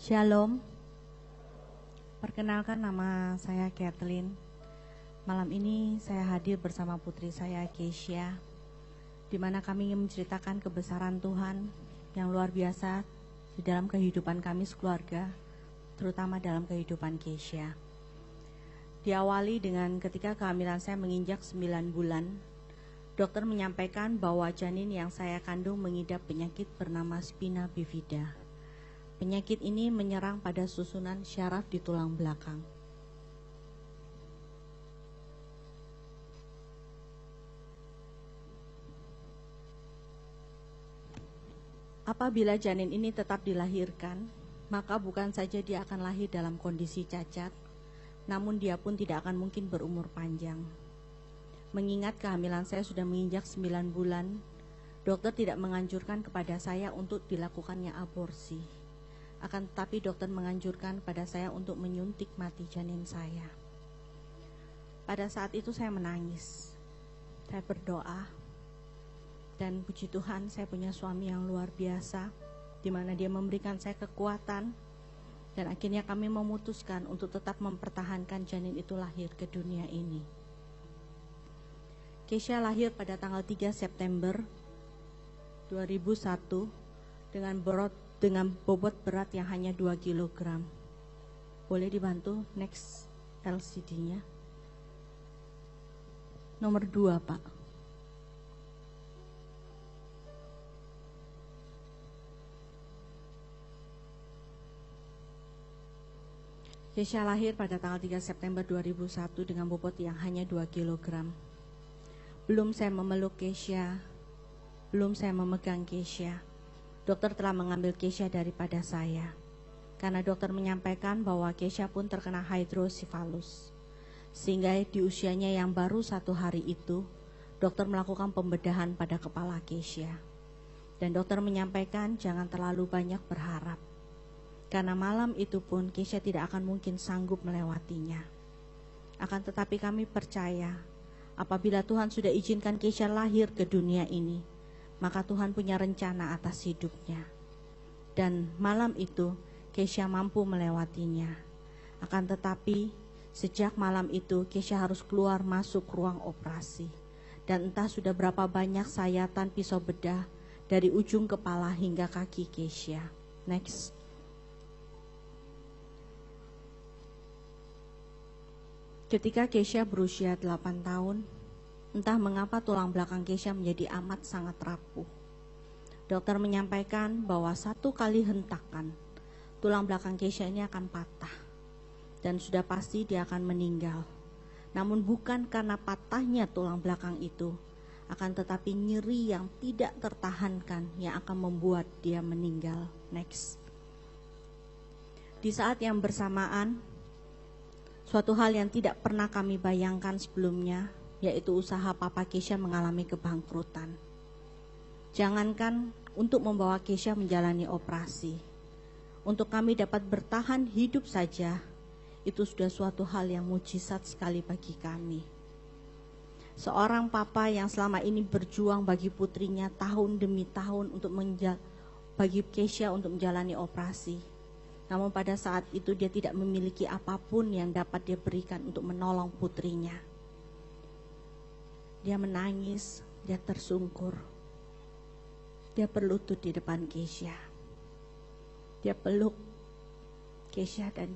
Shalom, perkenalkan nama saya Kathleen. Malam ini saya hadir bersama putri saya Keisha, di mana kami ingin menceritakan kebesaran Tuhan yang luar biasa di dalam kehidupan kami sekeluarga, terutama dalam kehidupan Keisha. Diawali dengan ketika kehamilan saya menginjak 9 bulan, dokter menyampaikan bahwa janin yang saya kandung mengidap penyakit bernama spina bifida. Penyakit ini menyerang pada susunan syaraf di tulang belakang. Apabila janin ini tetap dilahirkan, maka bukan saja dia akan lahir dalam kondisi cacat, namun dia pun tidak akan mungkin berumur panjang. Mengingat kehamilan saya sudah menginjak 9 bulan, dokter tidak menganjurkan kepada saya untuk dilakukannya aborsi. Akan tetapi dokter menganjurkan pada saya untuk menyuntik mati janin saya. Pada saat itu saya menangis, saya berdoa, dan puji Tuhan saya punya suami yang luar biasa, di mana dia memberikan saya kekuatan, dan akhirnya kami memutuskan untuk tetap mempertahankan janin itu lahir ke dunia ini. Keisha lahir pada tanggal 3 September 2001 dengan bobot berat yang hanya 2 kg. Boleh dibantu next LCD-nya. Nomor 2, Pak. Keisha lahir pada tanggal 3 September 2001 dengan bobot yang hanya 2 kg. Belum saya memeluk Keisha, belum saya memegang Keisha, dokter telah mengambil Keisha daripada saya, karena dokter menyampaikan bahwa Keisha pun terkena hidrosefalus. Sehingga di usianya yang baru 1 hari itu, dokter melakukan pembedahan pada kepala Keisha. Dan dokter menyampaikan jangan terlalu banyak berharap, karena malam itu pun Keisha tidak akan mungkin sanggup melewatinya. Akan tetapi kami percaya, apabila Tuhan sudah izinkan Keisha lahir ke dunia ini, maka Tuhan punya rencana atas hidupnya. Dan malam itu Keisha mampu melewatinya. Akan tetapi sejak malam itu Keisha harus keluar masuk ruang operasi. Dan entah sudah berapa banyak sayatan pisau bedah dari ujung kepala hingga kaki Keisha. Next. Ketika Keisha berusia 8 tahun, entah mengapa tulang belakang Keisha menjadi amat sangat rapuh. Dokter menyampaikan bahwa 1 kali hentakan, tulang belakang Keisha ini akan patah. Dan sudah pasti dia akan meninggal. Namun bukan karena patahnya tulang belakang itu, akan tetapi nyeri yang tidak tertahankan yang akan membuat dia meninggal. Next. Di saat yang bersamaan, suatu hal yang tidak pernah kami bayangkan sebelumnya, yaitu usaha Papa Keisha mengalami kebangkrutan. Jangankan untuk membawa Keisha menjalani operasi, untuk kami dapat bertahan hidup saja, itu sudah suatu hal yang mujizat sekali bagi kami. Seorang papa yang selama ini berjuang bagi putrinya tahun demi tahun untuk bagi Keisha untuk menjalani operasi. Namun pada saat itu dia tidak memiliki apapun yang dapat dia berikan untuk menolong putrinya. Dia menangis, dia tersungkur, dia berlutut di depan Keisha. Dia peluk Keisha dan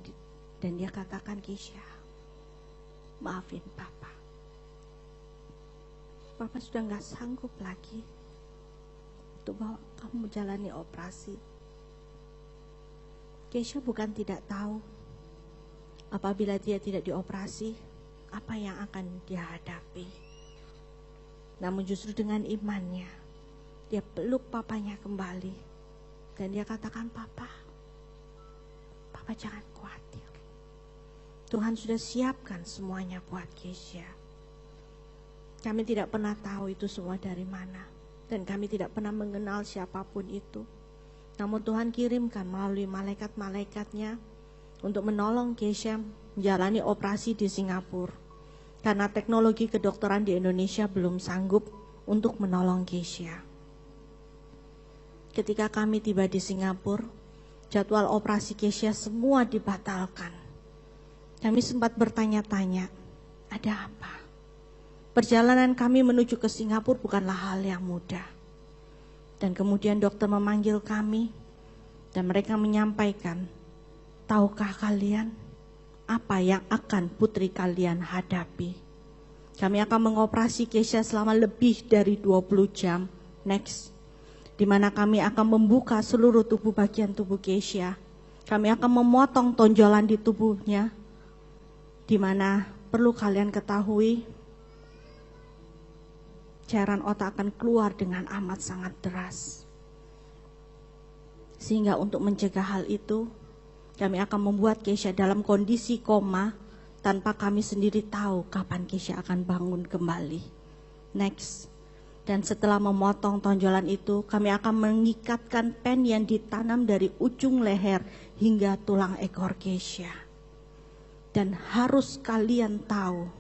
dia katakan, Keisha, maafin Papa. Papa sudah gak sanggup lagi untuk bawa kamu menjalani operasi. Keisha bukan tidak tahu apabila dia tidak dioperasi, apa yang akan dia hadapi. Namun justru dengan imannya, dia peluk papanya kembali. Dan dia katakan, Papa jangan khawatir. Tuhan sudah siapkan semuanya buat Keisha. Kami tidak pernah tahu itu semua dari mana. Dan kami tidak pernah mengenal siapapun itu. Namun Tuhan kirimkan melalui malaikat-malaikatnya untuk menolong Keisha menjalani operasi di Singapura. Karena teknologi kedokteran di Indonesia belum sanggup untuk menolong Keisha. Ketika kami tiba di Singapura, Jadwal operasi Kesha semua dibatalkan. Kami sempat bertanya-tanya, ada apa? Perjalanan kami menuju ke Singapura bukanlah hal yang mudah. Dan kemudian dokter memanggil kami dan mereka menyampaikan, tahukah kalian apa yang akan putri kalian hadapi? Kami akan mengoperasi Kesha selama lebih dari 20 jam. Next. Di mana kami akan membuka seluruh bagian tubuh Kesha. Kami akan memotong tonjolan di tubuhnya. Di mana perlu kalian ketahui, cairan otak akan keluar dengan amat sangat deras. Sehingga untuk mencegah hal itu, kami akan membuat Kesha dalam kondisi koma tanpa kami sendiri tahu kapan Kesha akan bangun kembali. Next. Dan setelah memotong tonjolan itu, kami akan mengikatkan pen yang ditanam dari ujung leher hingga tulang ekor Kesha. Dan harus kalian tahu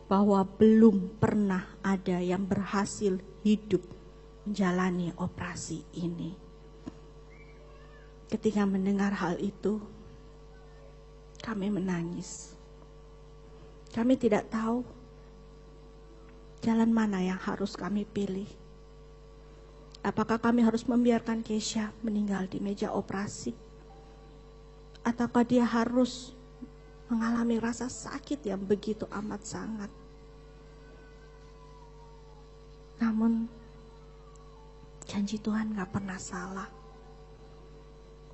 bahwa belum pernah ada yang berhasil hidup menjalani operasi ini. Ketika mendengar hal itu, kami menangis. Kami tidak tahu jalan mana yang harus kami pilih. Apakah kami harus membiarkan Kesha meninggal di meja operasi? Ataukah dia harus mengalami rasa sakit yang begitu amat sangat? Namun, janji Tuhan gak pernah salah.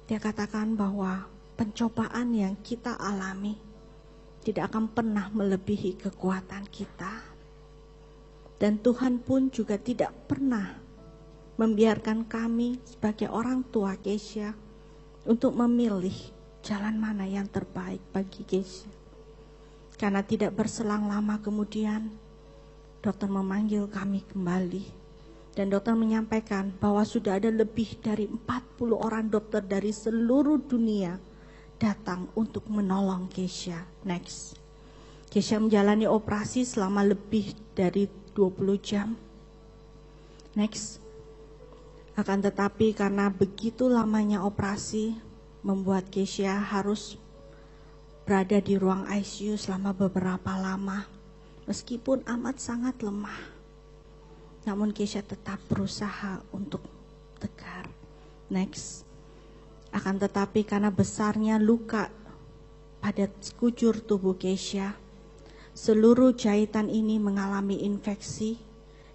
Dia katakan bahwa pencobaan yang kita alami tidak akan pernah melebihi kekuatan kita. Dan Tuhan pun juga tidak pernah membiarkan kami sebagai orang tua Kesha untuk memilih jalan mana yang terbaik bagi Kesha. Karena tidak berselang lama kemudian, dokter memanggil kami kembali. Dan dokter menyampaikan bahwa sudah ada lebih dari 40 orang dokter dari seluruh dunia datang untuk menolong Kesha. Next. Kesha menjalani operasi selama lebih dari 20 jam. Next. Akan tetapi karena begitu lamanya operasi, membuat Kesha harus berada di ruang ICU selama beberapa lama. Meskipun amat sangat lemah, namun Kesha tetap berusaha untuk tegar. Next. Akan tetapi karena besarnya luka pada sekujur tubuh Kesha, seluruh jahitan ini mengalami infeksi,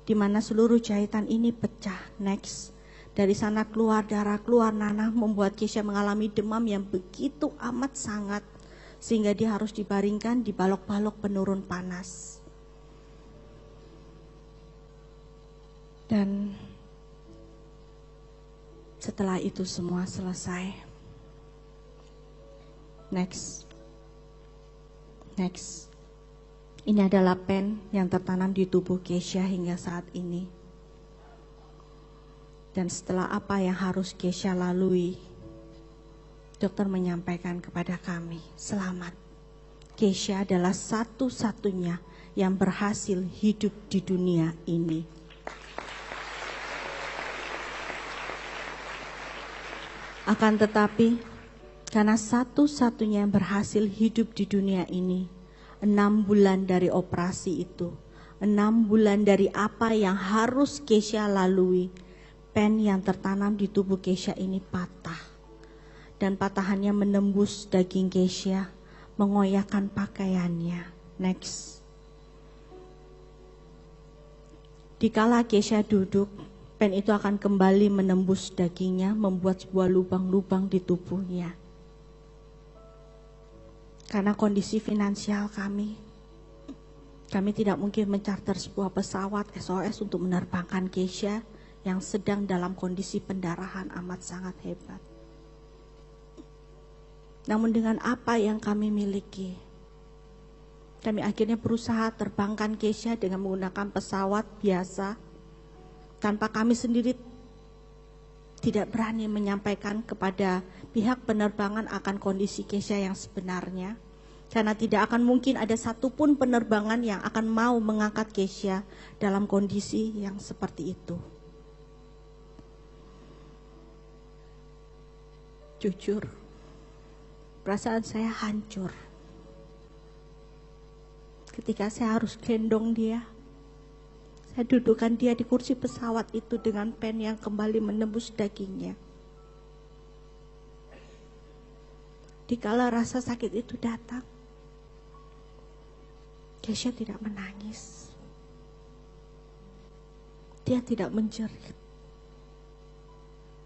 di mana seluruh jahitan ini pecah. Next. Dari sana keluar darah, keluar nanah, membuat Kesha mengalami demam yang begitu amat sangat, sehingga dia harus dibaringkan di balok-balok penurun panas. Dan setelah itu semua selesai. Next. Ini adalah pen yang tertanam di tubuh Kesha hingga saat ini. Dan setelah apa yang harus Kesha lalui, dokter menyampaikan kepada kami, selamat. Kesha adalah satu-satunya yang berhasil hidup di dunia ini. Akan tetapi, karena satu-satunya yang berhasil hidup di dunia ini, 6 bulan dari operasi itu, 6 bulan dari apa yang harus Kesha lalui, pen yang tertanam di tubuh Kesha ini patah. Dan patahannya menembus daging Kesha, mengoyakkan pakaiannya. Next. Dikala Kesha duduk, pen itu akan kembali menembus dagingnya, membuat sebuah lubang-lubang di tubuhnya. Karena kondisi finansial kami tidak mungkin mencarter sebuah pesawat SOS untuk menerbangkan Kesha yang sedang dalam kondisi pendarahan amat sangat hebat. Namun dengan apa yang kami miliki, kami akhirnya berusaha terbangkan Kesha dengan menggunakan pesawat biasa, tanpa kami sendiri tidak berani menyampaikan kepada pihak penerbangan akan kondisi Kesha yang sebenarnya. Karena tidak akan mungkin ada satupun penerbangan yang akan mau mengangkat Kesha dalam kondisi yang seperti itu. Jujur, perasaan saya hancur ketika saya harus gendong dia. Saya dudukkan dia di kursi pesawat itu dengan pen yang kembali menembus dagingnya. Dikala rasa sakit itu datang, Kesha tidak menangis. Dia tidak menjerit.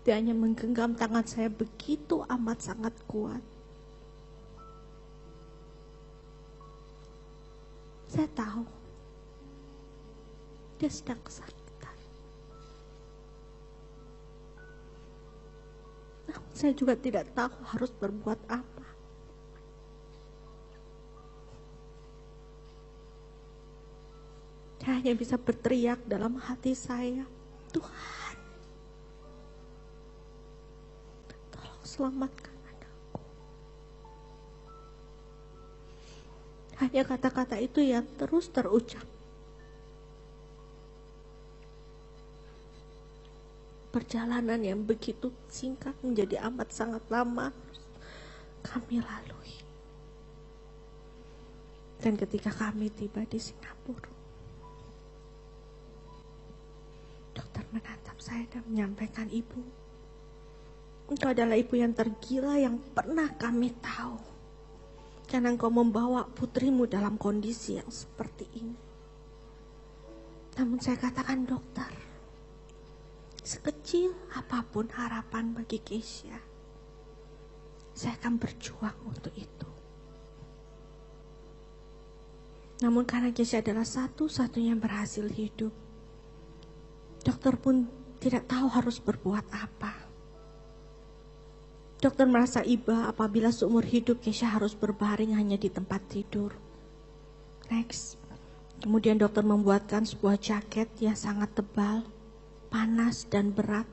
Dia hanya menggenggam tangan saya begitu amat sangat kuat. Saya tahu dia sedang kesakitan. Namun saya juga tidak tahu harus berbuat apa. Saya hanya bisa berteriak dalam hati saya, Tuhan, tolong selamatkan anakku. Hanya kata-kata itu yang terus terucap. Perjalanan yang begitu singkat menjadi amat sangat lama kami lalui. Dan ketika kami tiba di Singapura, dokter menatap saya dan menyampaikan, Ibu, engkau adalah ibu yang tergila yang pernah kami tahu. Karena engkau membawa putrimu dalam kondisi yang seperti ini. Namun saya katakan, dokter, sekecil apapun harapan bagi Kesha, saya akan berjuang untuk itu. Namun karena Kesha adalah satu-satunya yang berhasil hidup, dokter pun tidak tahu harus berbuat apa. Dokter merasa iba apabila seumur hidup Kesha harus berbaring hanya di tempat tidur. Next. Kemudian dokter membuatkan sebuah jaket yang sangat tebal, panas dan berat,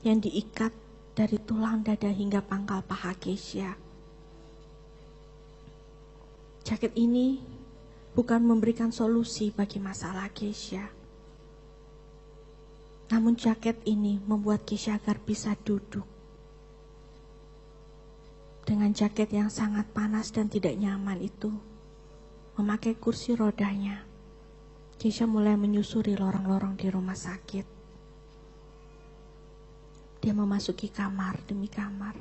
yang diikat dari tulang dada hingga pangkal paha Kesha. Jaket ini bukan memberikan solusi bagi masalah Kesha. Namun jaket ini membuat Kesha agar bisa duduk. Dengan jaket yang sangat panas dan tidak nyaman itu, memakai kursi rodanya, Kesha mulai menyusuri lorong-lorong di rumah sakit. Dia memasuki kamar demi kamar.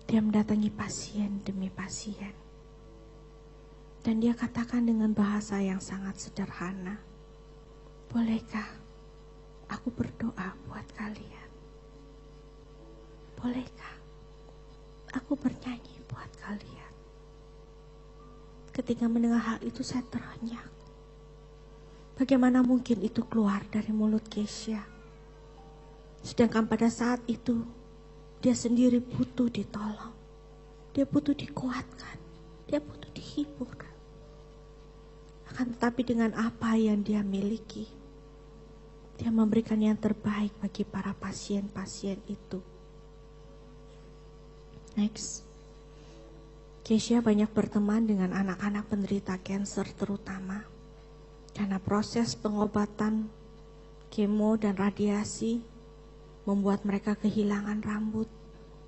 Dia mendatangi pasien demi pasien. Dan dia katakan dengan bahasa yang sangat sederhana, bolehkah aku berdoa buat kalian? Bolehkah aku bernyanyi buat kalian? Ketika mendengar hal itu saya terenyak. Bagaimana mungkin itu keluar dari mulut Kesha? Sedangkan pada saat itu dia sendiri butuh ditolong. Dia butuh dikuatkan. Dia butuh dihibur. Akan tetapi dengan apa yang dia miliki, dia memberikan yang terbaik bagi para pasien-pasien itu. Next, Kesha banyak berteman dengan anak-anak penderita kanker terutama karena proses pengobatan, kemo dan radiasi membuat mereka kehilangan rambut,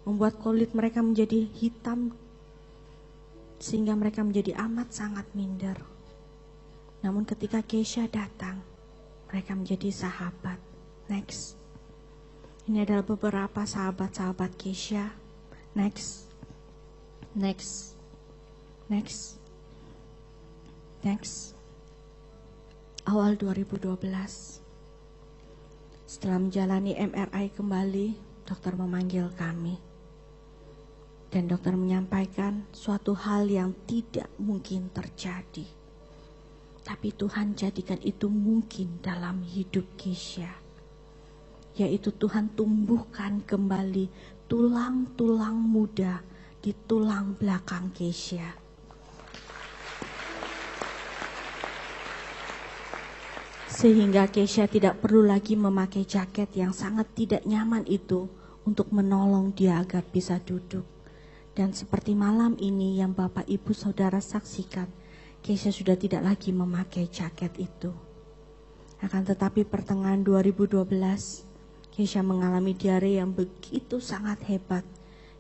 membuat kulit mereka menjadi hitam sehingga mereka menjadi amat sangat minder. Namun ketika Kesha datang, mereka menjadi sahabat. Next, ini adalah beberapa sahabat-sahabat Kesha. Next. Awal 2012, setelah menjalani MRI kembali, dokter memanggil kami. Dan dokter menyampaikan suatu hal yang tidak mungkin terjadi. Tapi Tuhan jadikan itu mungkin dalam hidup Kesha. Yaitu Tuhan tumbuhkan kembali tulang-tulang muda di tulang belakang Kesha. Sehingga Kesha tidak perlu lagi memakai jaket yang sangat tidak nyaman itu untuk menolong dia agar bisa duduk. Dan seperti malam ini yang Bapak Ibu Saudara saksikan, Kesha sudah tidak lagi memakai jaket itu. Akan tetapi pertengahan 2012, Keisha mengalami diare yang begitu sangat hebat,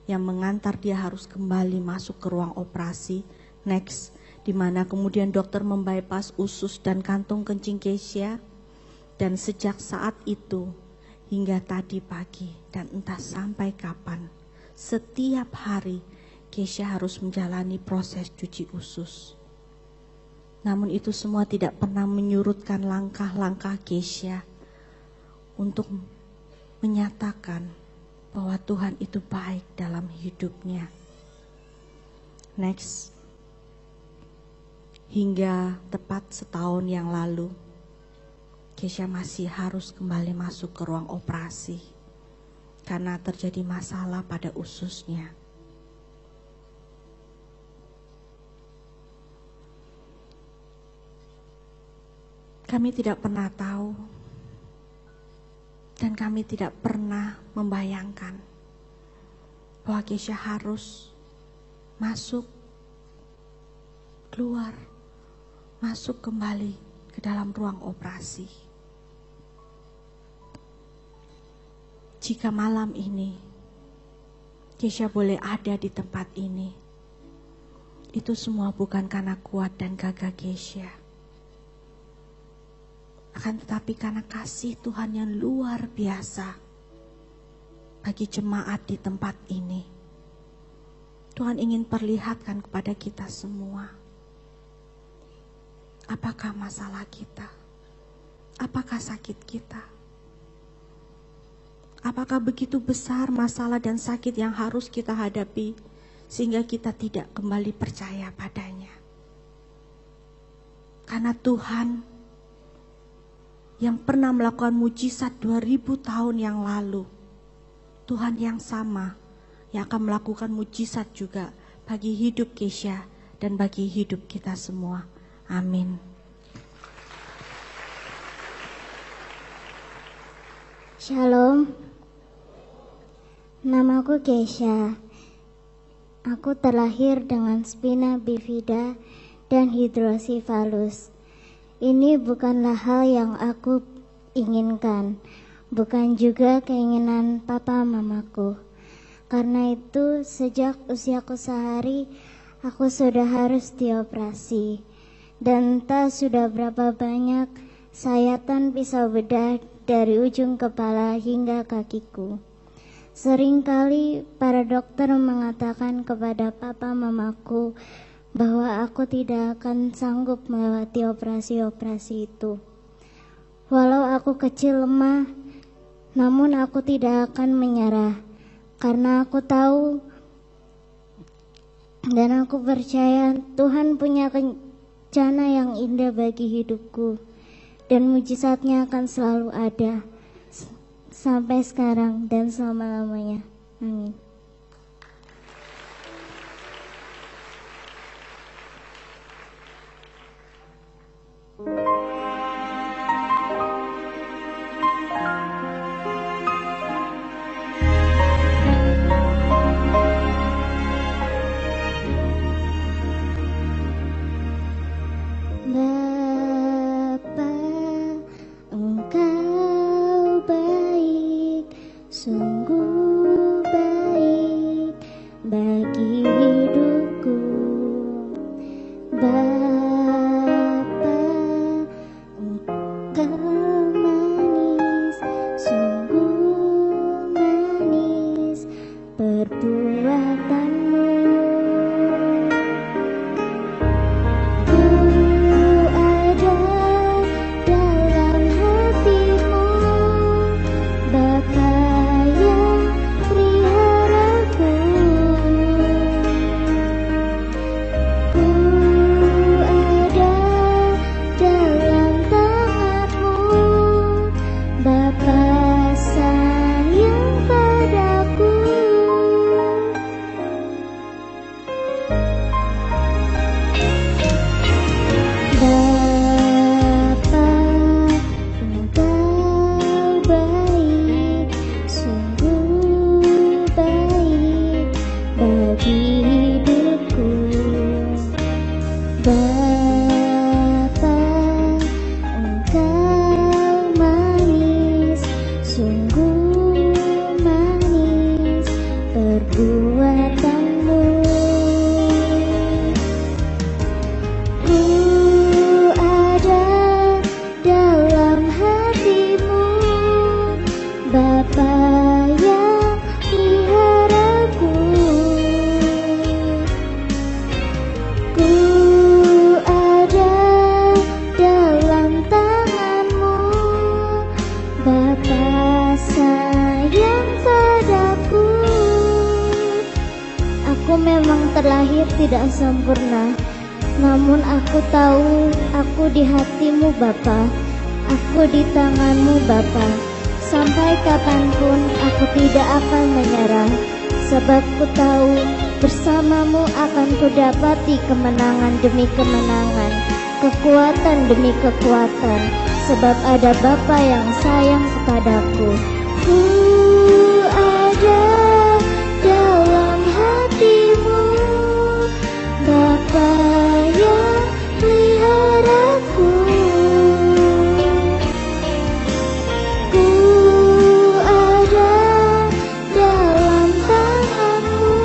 yang mengantar dia harus kembali masuk ke ruang operasi next, di mana kemudian dokter membypass usus dan kantung kencing Keisha. Dan sejak saat itu hingga tadi pagi dan entah sampai kapan, setiap hari Keisha harus menjalani proses cuci usus. Namun itu semua tidak pernah menyurutkan langkah-langkah Keisha untuk menyatakan bahwa Tuhan itu baik dalam hidupnya. Next, hingga tepat setahun yang lalu, Keisha masih harus kembali masuk ke ruang operasi karena terjadi masalah pada ususnya. Kami tidak pernah tahu dan kami tidak pernah membayangkan bahwa Keisha harus masuk, keluar, masuk kembali ke dalam ruang operasi. Jika malam ini Keisha boleh ada di tempat ini, itu semua bukan karena kuat dan gagah Keisha, akan tetapi karena kasih Tuhan yang luar biasa bagi jemaat di tempat ini. Tuhan ingin perlihatkan kepada kita semua, apakah masalah kita, apakah sakit kita, apakah begitu besar masalah dan sakit yang harus kita hadapi sehingga kita tidak kembali percaya padanya. Karena Tuhan yang pernah melakukan mujizat 2000 tahun yang lalu, Tuhan yang sama yang akan melakukan mujizat juga bagi hidup Keisha dan bagi hidup kita semua. Amin. Shalom, namaku Keisha. Aku terlahir dengan spina bifida dan hidrosifalus. Ini bukanlah hal yang aku inginkan, bukan juga keinginan papa mamaku. Karena itu sejak usiaku sehari, aku sudah harus dioperasi. Dan entah sudah berapa banyak sayatan pisau bedah dari ujung kepala hingga kakiku. Seringkali para dokter mengatakan kepada papa mamaku bahwa aku tidak akan sanggup melewati operasi-operasi itu. Walau aku kecil lemah, namun aku tidak akan menyerah, karena aku tahu dan aku percaya Tuhan punya rencana yang indah bagi hidupku, dan mujizatnya akan selalu ada sampai sekarang dan selama-lamanya. Amin. Bapa, Engkau baik, sungguh baik bagi hidupku. Bapa, Engkau manis, sungguh manis perbuatanmu. kekuatanmu. Ku ada dalam hatimu, Bapa yang peliharaku. Ku ada dalam tanganmu, Bapa sayang padaku. Aku memang terlahir tidak sempurna, namun aku tahu aku di hatimu Bapa, aku di tanganmu Bapa. Sampai kapanpun aku tidak akan menyerah, sebab ku tahu bersamamu akan ku dapati kemenangan demi kemenangan, kekuatan demi kekuatan, sebab ada Bapa yang sayang kepadaku. Ku ada dalam hatimu, Bapa yang peliharaku. Ku ada dalam tanganmu,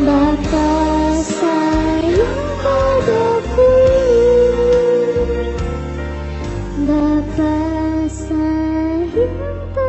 Bapa sayang padaku. Bapa sayang padaku.